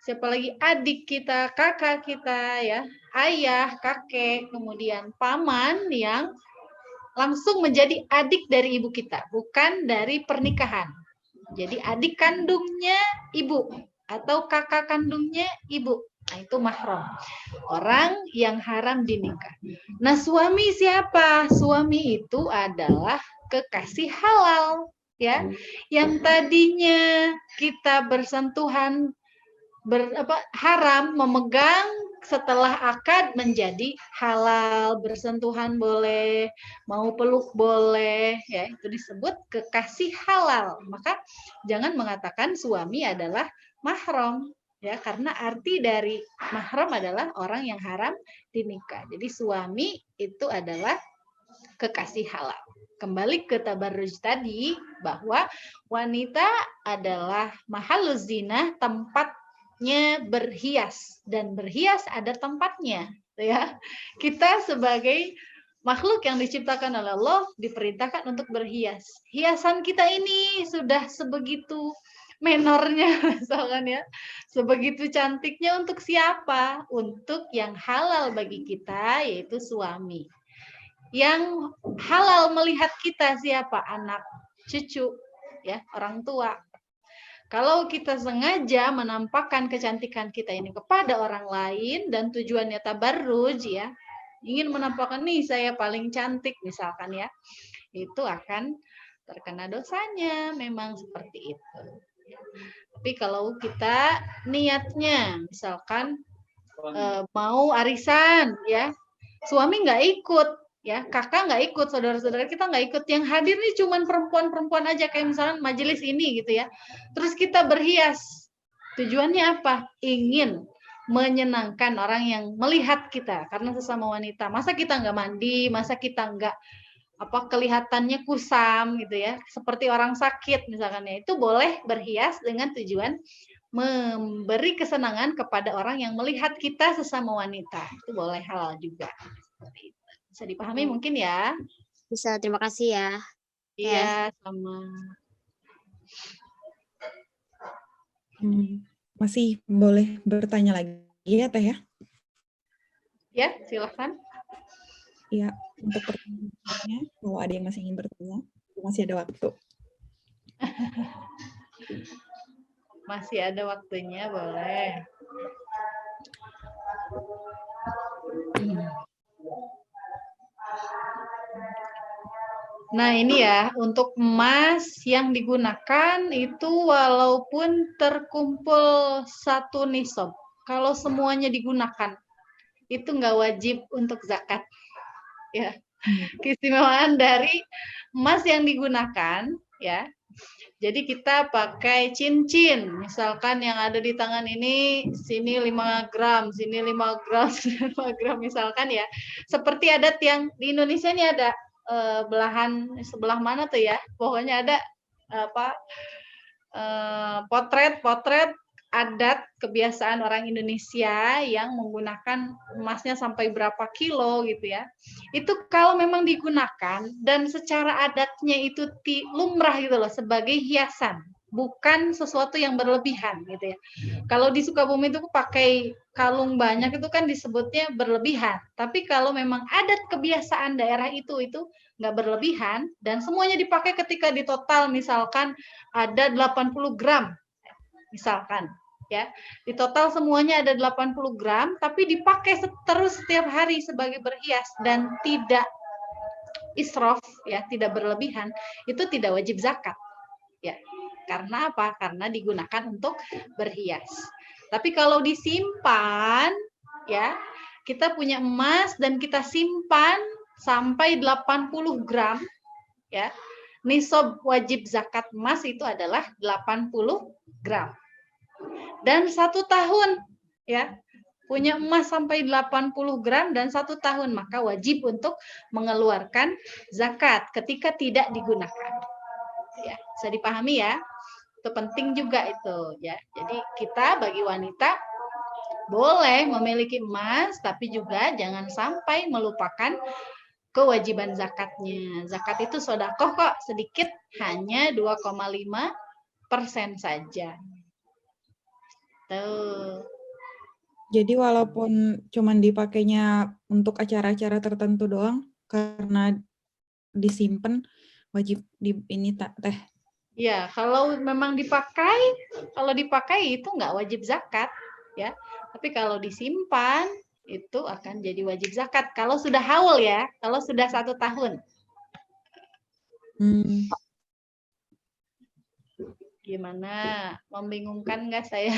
siapa lagi, adik kita, kakak kita, ya, ayah, kakek, kemudian paman yang langsung menjadi adik dari ibu kita, bukan dari pernikahan. Jadi adik kandungnya ibu atau kakak kandungnya ibu. Nah, itu mahram. Orang yang haram dinikah. Nah, suami siapa? Suami itu adalah kekasih halal, ya. Yang tadinya kita bersentuhan haram, memegang, setelah akad menjadi halal, bersentuhan boleh, mau peluk boleh, ya itu disebut kekasih halal. Maka jangan mengatakan suami adalah mahram, ya karena arti dari mahram adalah orang yang haram dinikah. Jadi suami itu adalah kekasih halal. Kembali ke tabarruj tadi bahwa wanita adalah mahaluz zinah, tempatnya berhias, dan berhias ada tempatnya, ya. Kita sebagai makhluk yang diciptakan oleh Allah diperintahkan untuk berhias. Hiasan kita ini sudah sebegitu menornya, misalkan ya, sebegitu cantiknya untuk siapa? Untuk yang halal bagi kita, yaitu suami. Yang halal melihat kita siapa? Anak, cucu, ya, orang tua. Kalau kita sengaja menampakkan kecantikan kita ini kepada orang lain dan tujuannya tabarruj, ya, ingin menampakkan nih saya paling cantik misalkan, ya, itu akan terkena dosanya, memang seperti itu. Tapi kalau kita niatnya misalkan mau arisan, ya, suami nggak ikut, ya, kakak nggak ikut, saudara-saudara kita nggak ikut, yang hadir nih cuman perempuan-perempuan aja, kayak misalnya majelis ini gitu ya, terus kita berhias, tujuannya apa? Ingin menyenangkan orang yang melihat kita, karena sesama wanita, masa kita nggak mandi, masa kita nggak kelihatannya kusam gitu ya, seperti orang sakit misalkan, ya, itu boleh berhias dengan tujuan memberi kesenangan kepada orang yang melihat kita sesama wanita, itu boleh halal juga. Bisa dipahami mungkin ya? Bisa, terima kasih ya. Iya, sama. Masih boleh bertanya lagi ya Teh ya? Ya, silakan. Ya, untuk pertanyaannya, kalau ada yang masih ingin bertanya, masih ada waktu. Masih ada waktunya, boleh. Nah, ini ya, untuk emas yang digunakan itu walaupun terkumpul 1 nisab, kalau semuanya digunakan, itu nggak wajib untuk zakat. Ya, keistimewaan dari emas yang digunakan, ya. Jadi kita pakai cincin, misalkan yang ada di tangan ini, sini 5 gram, sini 5 gram, sini 5 gram misalkan ya. Seperti adat yang di Indonesia ini ada belahan sebelah mana tuh ya, pokoknya ada potret adat kebiasaan orang Indonesia yang menggunakan emasnya sampai berapa kilo gitu ya. Itu kalau memang digunakan dan secara adatnya itu lumrah gitu loh, sebagai hiasan, bukan sesuatu yang berlebihan gitu ya. Kalau di Sukabumi itu pakai kalung banyak itu kan disebutnya berlebihan. Tapi kalau memang adat kebiasaan daerah itu nggak berlebihan dan semuanya dipakai ketika di total misalkan ada 80 gram misalkan, ya, di total semuanya ada 80 gram, tapi dipakai terus setiap hari sebagai berhias dan tidak israf, ya, tidak berlebihan, itu tidak wajib zakat, ya. Karena apa? Karena digunakan untuk berhias. Tapi kalau disimpan, ya, kita punya emas dan kita simpan sampai 80 gram, ya, nisab wajib zakat emas itu adalah 80 gram. Dan 1 tahun, ya, punya emas sampai 80 gram dan 1 tahun, maka wajib untuk mengeluarkan zakat ketika tidak digunakan. Ya, bisa dipahami ya? Itu penting juga itu, ya. Jadi kita bagi wanita boleh memiliki emas, tapi juga jangan sampai melupakan kewajiban zakatnya. Zakat itu sedekah kok, sedikit, hanya 2,5% saja. Tuh. Jadi walaupun cuman dipakainya untuk acara-acara tertentu doang, karena disimpan wajib di ini teh. Ya, kalau memang kalau dipakai itu nggak wajib zakat, ya. Tapi kalau disimpan itu akan jadi wajib zakat. Kalau sudah haul ya, kalau sudah 1 tahun. Gimana? Membingungkan nggak saya?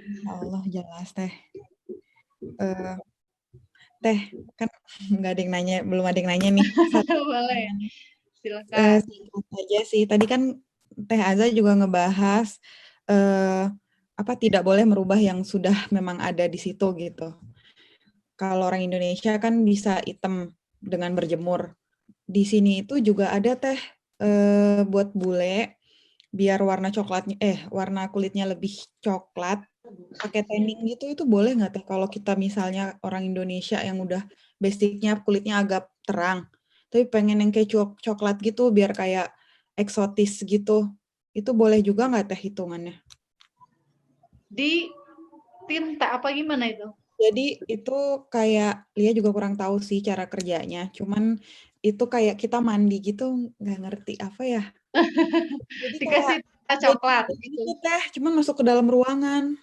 Ya Allah, jelas teh. Teh, kan nggak ada yang nanya, belum ada yang nanya nih. Boleh, silakan. Singkat aja sih. Tadi kan Teh Aza juga ngebahas apa tidak boleh merubah yang sudah memang ada di situ gitu. Kalau orang Indonesia kan bisa item dengan berjemur. Di sini itu juga ada teh buat bule biar warna kulitnya lebih coklat pakai tanning gitu, itu boleh nggak teh kalau kita misalnya orang Indonesia yang udah basicnya kulitnya agak terang tapi pengen yang kayak coklat gitu biar kayak eksotis gitu, itu boleh juga nggak teh hitungannya? Di tinta apa gimana itu? Jadi itu kayak Lia juga kurang tahu sih cara kerjanya, cuman itu kayak kita mandi gitu, nggak ngerti apa ya. Jadi kayak Dikasih tinta coklat gitu. gitu teh, cuman masuk ke dalam ruangan.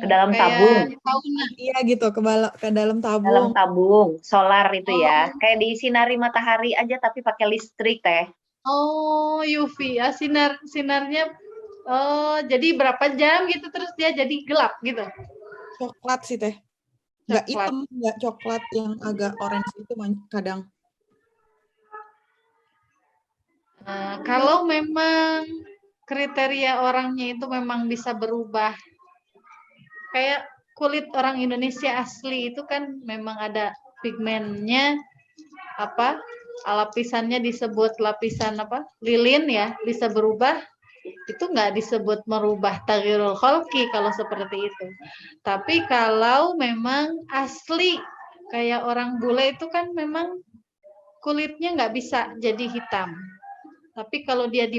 Ke dalam Kayak tabung. sauna. Iya gitu, ke dalam Dalam tabung. tabung, solar itu ya. Oh. Kayak disinari matahari aja tapi pakai listrik teh. Oh, UV ya, sinarnya. Oh, jadi berapa jam gitu terus dia jadi gelap gitu. Coklat sih teh. Nggak Coklat. hitam, nggak coklat yang agak orange itu kadang. Kalau memang kriteria orangnya itu memang bisa berubah. Kayak kulit orang Indonesia asli itu kan memang ada pigmennya, apa, lapisannya disebut lapisan apa, lilin ya, bisa berubah. Itu nggak disebut merubah taghyirul khalqi kalau seperti itu. Tapi kalau memang asli kayak orang bule itu kan memang kulitnya nggak bisa jadi hitam. Tapi kalau dia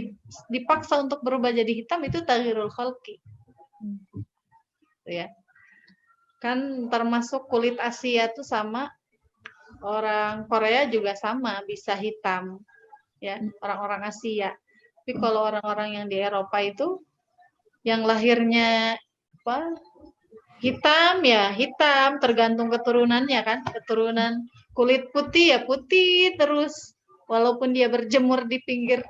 dipaksa untuk berubah jadi hitam itu taghyirul khalqi. Ya. Kan termasuk kulit Asia tuh sama orang Korea juga sama, bisa hitam. Ya, orang-orang Asia. Tapi kalau orang-orang yang di Eropa itu yang lahirnya apa? Hitam ya, hitam tergantung keturunannya kan. Keturunan kulit putih ya putih terus. Walaupun dia berjemur di pinggir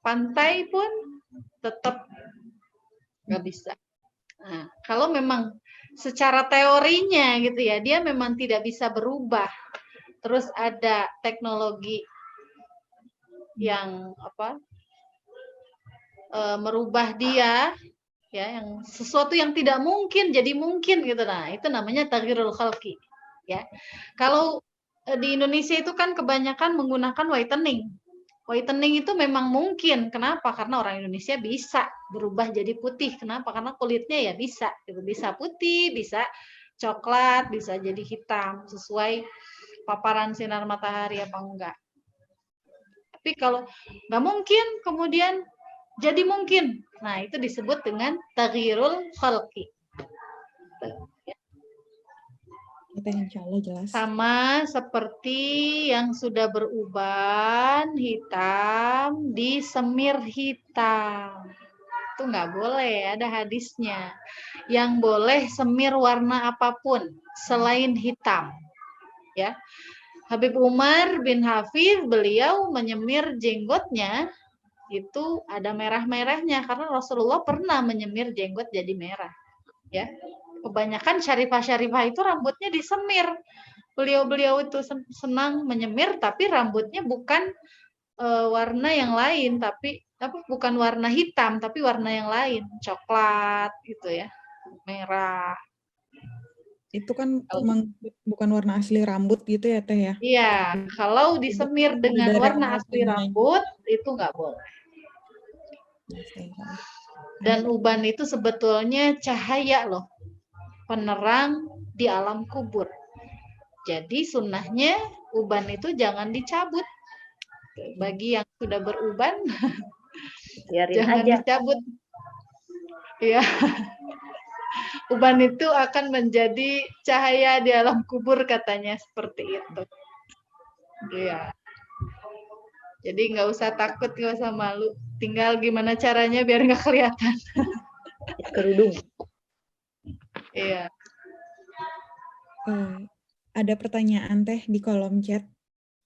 pantai pun tetap nggak bisa. Nah, kalau memang secara teorinya gitu ya, dia memang tidak bisa berubah. Terus ada teknologi yang apa? Merubah dia ya, yang sesuatu yang tidak mungkin jadi mungkin gitu. Nah, itu namanya taghyirul khalqi ya. Kalau di Indonesia itu kan kebanyakan menggunakan whitening. Whitening itu memang mungkin. Kenapa? Karena orang Indonesia bisa berubah jadi putih. Kenapa? Karena kulitnya ya bisa gitu. Bisa putih, bisa coklat, bisa jadi hitam sesuai paparan sinar matahari apa enggak. Tapi kalau nggak mungkin kemudian jadi mungkin. Nah, itu disebut dengan taghyirul khalqi. Kita insya Allah jelas. Sama seperti yang sudah beruban hitam disemir hitam. Itu nggak boleh, ada hadisnya. Yang boleh semir warna apapun selain hitam. Ya. Habib Umar bin Hafiz, beliau menyemir jenggotnya itu ada merah-merahnya karena Rasulullah pernah menyemir jenggot jadi merah. Ya. Kebanyakan syarifah-syarifah itu rambutnya disemir. Beliau-beliau itu senang menyemir tapi rambutnya bukan warna yang lain, tapi bukan warna hitam tapi warna yang lain, coklat gitu ya, merah. Itu kan bukan warna asli rambut gitu ya teh ya? Iya, kalau disemir dengan warna asli rambut itu nggak boleh. Dan uban itu sebetulnya cahaya loh, penerang di alam kubur. Jadi sunnahnya uban itu jangan dicabut. Bagi yang sudah beruban, jangan dicabut. Ya, uban itu akan menjadi cahaya di alam kubur katanya seperti itu. Iya. Jadi nggak usah takut, nggak usah malu. Tinggal gimana caranya biar nggak kelihatan. Kerudung. Iya. Ada pertanyaan teh di kolom chat.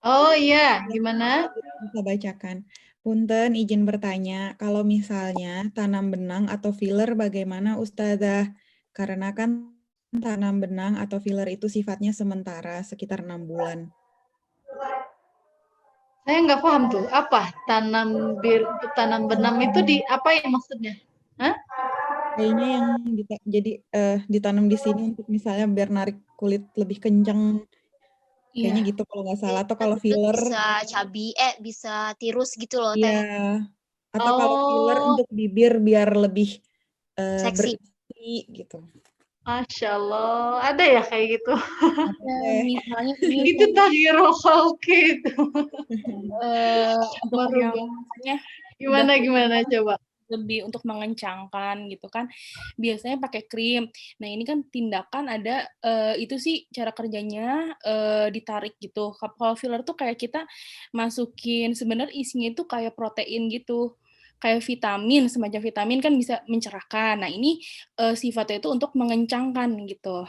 Oh iya, gimana? Bisa bacakan. Punten, izin bertanya, kalau misalnya tanam benang atau filler bagaimana Ustazah? Karena kan tanam benang atau filler itu sifatnya sementara, sekitar 6 bulan. Saya nggak paham tuh, apa tanam benam itu di apa ya maksudnya? Hah? Kayaknya yang ditanam di sini untuk misalnya biar narik kulit lebih kencang. Kayaknya Iya. gitu kalau nggak salah. Atau kalau filler, Bisa tirus gitu loh iya. Teh. Atau kalau filler Oh, untuk bibir biar lebih Seksi. berisi gitu. Masya Allah, ada ya kayak gitu. Misalnya ini Itu taghirul khalqi itu. untuk yang Merubah. maksudnya Gimana coba? lebih untuk mengencangkan gitu kan, biasanya pakai krim. Nah ini kan tindakan ada itu sih cara kerjanya ditarik gitu. Kalau filler tuh kayak kita masukin, sebenarnya isinya itu kayak protein gitu, kayak vitamin, semacam vitamin kan bisa mencerahkan. Nah ini sifatnya itu untuk mengencangkan gitu.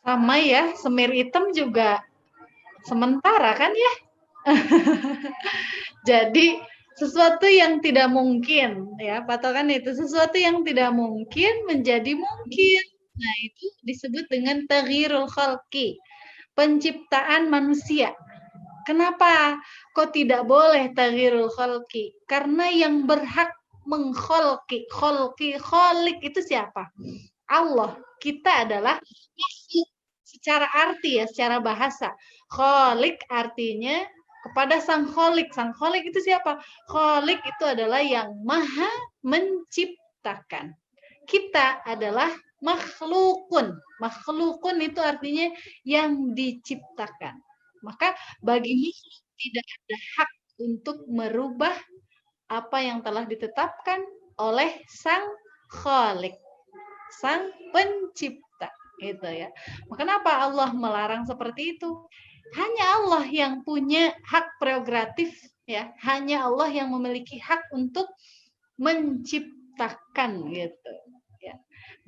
Sama ya, semir hitam juga sementara kan ya? Jadi sesuatu yang tidak mungkin ya, patokan itu sesuatu yang tidak mungkin menjadi mungkin. Nah, itu disebut dengan taghyirul khalqi, penciptaan manusia. Kenapa kok tidak boleh taghyirul khalqi? Karena yang berhak mengkholqi, kholik itu siapa? Allah. Kita adalah makhluk secara arti ya, secara bahasa. Kholik artinya kepada sang kholik. Sang kholik itu siapa? Kholik itu adalah yang maha menciptakan. Kita adalah makhlukun. Makhlukun itu artinya yang diciptakan. Maka bagi makhluk tidak ada hak untuk merubah apa yang telah ditetapkan oleh sang kholik, sang pencipta. Gitu ya. Kenapa Allah melarang seperti itu? Hanya Allah yang punya hak prerogatif ya, hanya Allah yang memiliki hak untuk menciptakan gitu ya.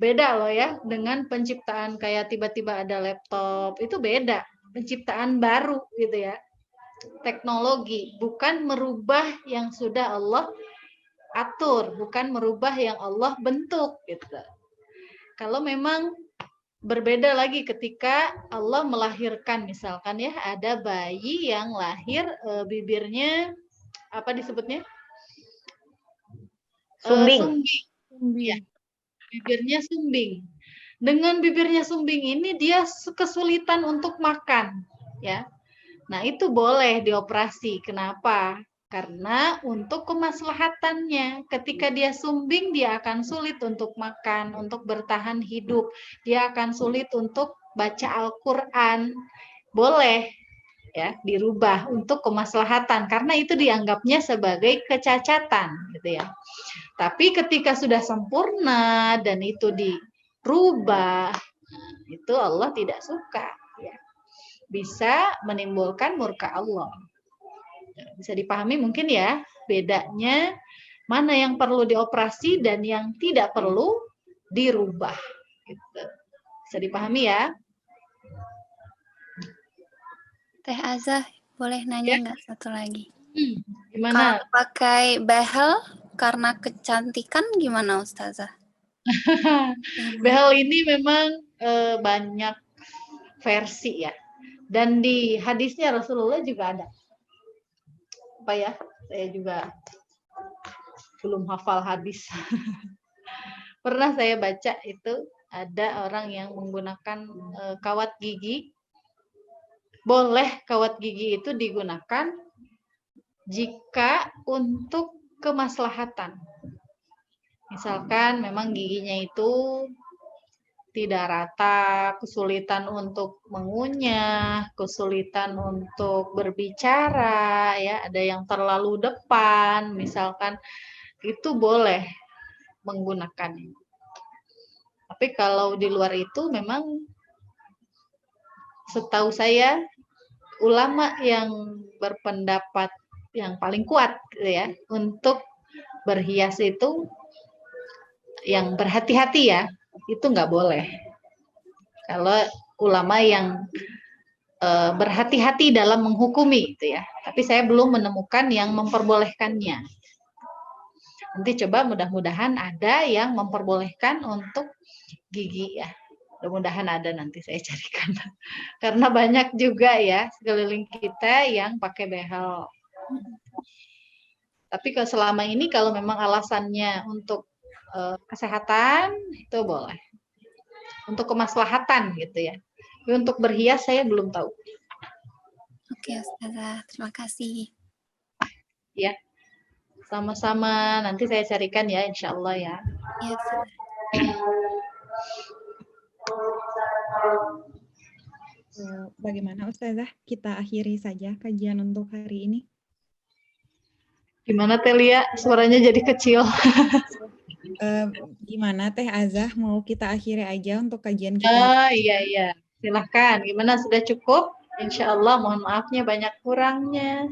Beda loh ya dengan penciptaan kayak tiba-tiba ada laptop, itu beda, penciptaan baru gitu ya. Teknologi bukan merubah yang sudah Allah atur, bukan merubah yang Allah bentuk gitu. Kalau memang berbeda lagi ketika Allah melahirkan, misalkan ya ada bayi yang lahir bibirnya apa disebutnya? Sumbing. Ya, bibirnya sumbing. Dengan bibirnya sumbing ini dia kesulitan untuk makan, ya. Nah, itu boleh dioperasi. Kenapa? Karena untuk kemaslahatannya, ketika dia sumbing, dia akan sulit untuk makan, untuk bertahan hidup. Dia akan sulit untuk baca Al-Quran. Boleh ya dirubah untuk kemaslahatan, karena itu dianggapnya sebagai kecacatan, gitu ya. Tapi ketika sudah sempurna dan itu dirubah, itu Allah tidak suka. Ya. Bisa menimbulkan murka Allah. Bisa dipahami mungkin ya bedanya mana yang perlu dioperasi dan yang tidak perlu dirubah. Gitu. Bisa dipahami ya? Teh Azah, boleh nanya nggak satu lagi? Gimana? Kalau pakai behel karena kecantikan gimana Ustazah? Behel ini memang banyak versi ya. Dan di hadisnya Rasulullah juga ada. Apa ya? Saya juga belum hafal hadis. Pernah saya baca itu ada orang yang menggunakan kawat gigi. Boleh kawat gigi itu digunakan jika untuk kemaslahatan. Misalkan memang giginya itu tidak rata, kesulitan untuk mengunyah, kesulitan untuk berbicara, ya, ada yang terlalu depan, misalkan itu boleh menggunakan. Tapi kalau di luar itu memang setahu saya ulama yang berpendapat yang paling kuat gitu ya untuk berhias itu yang berhati-hati ya, itu nggak boleh. Kalau ulama yang berhati-hati dalam menghukumi itu ya, tapi saya belum menemukan yang memperbolehkannya. Nanti coba mudah-mudahan ada yang memperbolehkan untuk gigi ya. Mudah-mudahan ada, nanti saya carikan. Karena banyak juga ya sekeliling kita yang pakai behel. Tapi kalau selama ini kalau memang alasannya untuk kesehatan itu boleh. Untuk kemaslahatan gitu ya. Tapi untuk berhias saya belum tahu. Oke, Ustazah. Terima kasih. Ya. Sama-sama, nanti saya carikan ya, insya Allah ya. Ya, Ustazah. Bagaimana Ustazah? Kita akhiri saja kajian untuk hari ini. Gimana Telia? Suaranya jadi kecil. Gimana Teh Azah? Mau kita akhiri aja untuk kajian kita? Oh iya. Silahkan. Gimana, sudah cukup? Insya Allah, mohon maafnya banyak kurangnya.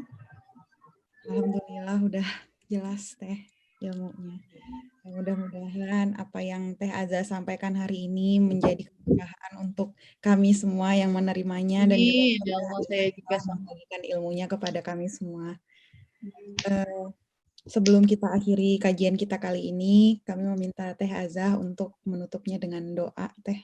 Alhamdulillah udah jelas Teh ilmunya. Mudah-mudahan apa yang Teh Azah sampaikan hari ini menjadi keberkahan untuk kami semua yang menerimanya dan juga Ya Allah, saya juga membagikan ilmunya kepada kami semua. Sebelum kita akhiri kajian kita kali ini, kami meminta Teh Azah untuk menutupnya dengan doa, Teh.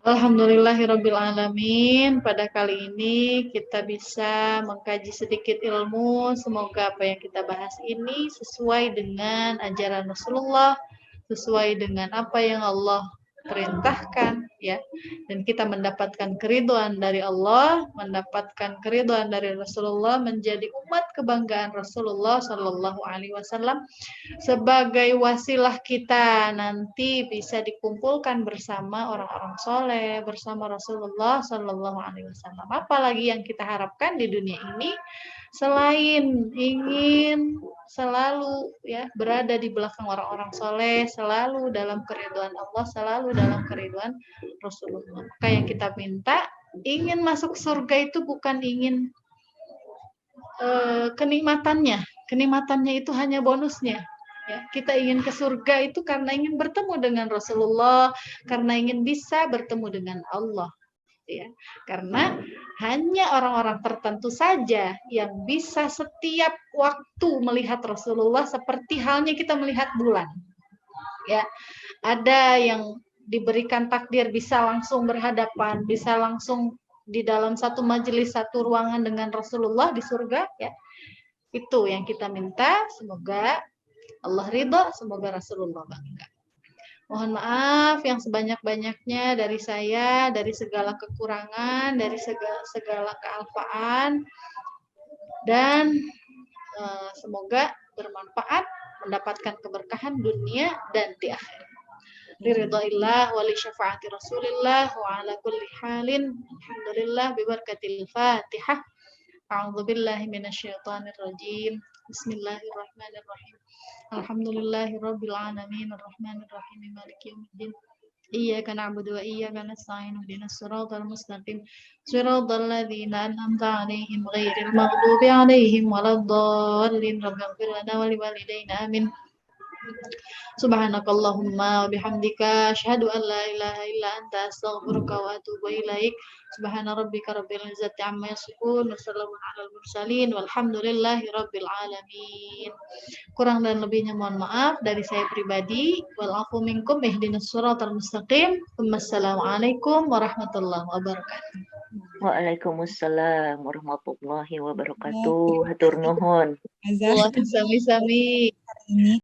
Alhamdulillahirrabbilalamin. Pada kali ini kita bisa mengkaji sedikit ilmu. Semoga apa yang kita bahas ini sesuai dengan ajaran Rasulullah, sesuai dengan apa yang Allah perintahkan ya, dan kita mendapatkan keridhaan dari Allah, mendapatkan keridhaan dari Rasulullah, menjadi umat kebanggaan Rasulullah Shallallahu Alaihi Wasallam sebagai wasilah kita nanti bisa dikumpulkan bersama orang-orang soleh, bersama Rasulullah Shallallahu Alaihi Wasallam. Apalagi yang kita harapkan di dunia ini selain ingin selalu ya berada di belakang orang-orang soleh, selalu dalam keridhaan Allah, selalu dalam keridhaan Rasulullah. Maka yang kita minta, ingin masuk surga itu bukan ingin kenikmatannya itu hanya bonusnya. Ya, kita ingin ke surga itu karena ingin bertemu dengan Rasulullah, karena ingin bisa bertemu dengan Allah. Ya, karena hanya orang-orang tertentu saja yang bisa setiap waktu melihat Rasulullah seperti halnya kita melihat bulan. Ya, ada yang diberikan takdir bisa langsung berhadapan, bisa langsung di dalam satu majelis, satu ruangan dengan Rasulullah di surga. Ya, itu yang kita minta. Semoga Allah ridho, semoga Rasulullah bangga. Mohon maaf yang sebanyak-banyaknya dari saya, dari segala kekurangan, dari segala kealfaan, dan semoga bermanfaat, mendapatkan keberkahan dunia dan di akhirat. Liridhaillah wa li syafaati Rasulillah wa ala kulli halin. Alhamdulillah bi barakatil Fatihah. A'udzu billahi minasyaitonir rajim. Bismillahirrahmanirrahim. Alhamdulillahirabbil alamin arrahmanir rahim maliki yaumiddin. Iyyaka na'budu wa iyyaka nasta'in ihdinas siratal mustaqim siratal ladzina an'amta 'alaihim ghairil maghdubi 'alaihim waladdallin. Rabbighfir lana wa liwalidayna amin. Subhanakallahumma wa bihamdika asyhadu an la ilaha illa anta astaghfiruka wa atubu ilaik. Subhana rabbika rabbil izzati amma yasifun wa salamun alal mursalin walhamdulillahi rabbil alamin. Kurang dan lebihnya mohon maaf dari saya pribadi. Wal afu minkum ihdinas siratal mustaqim. Wassalamualaikum warahmatullahi wabarakatuh. Waalaikumsalam warahmatullahi wabarakatuh. Hatur nuhun. Azah, Sami-sami. ini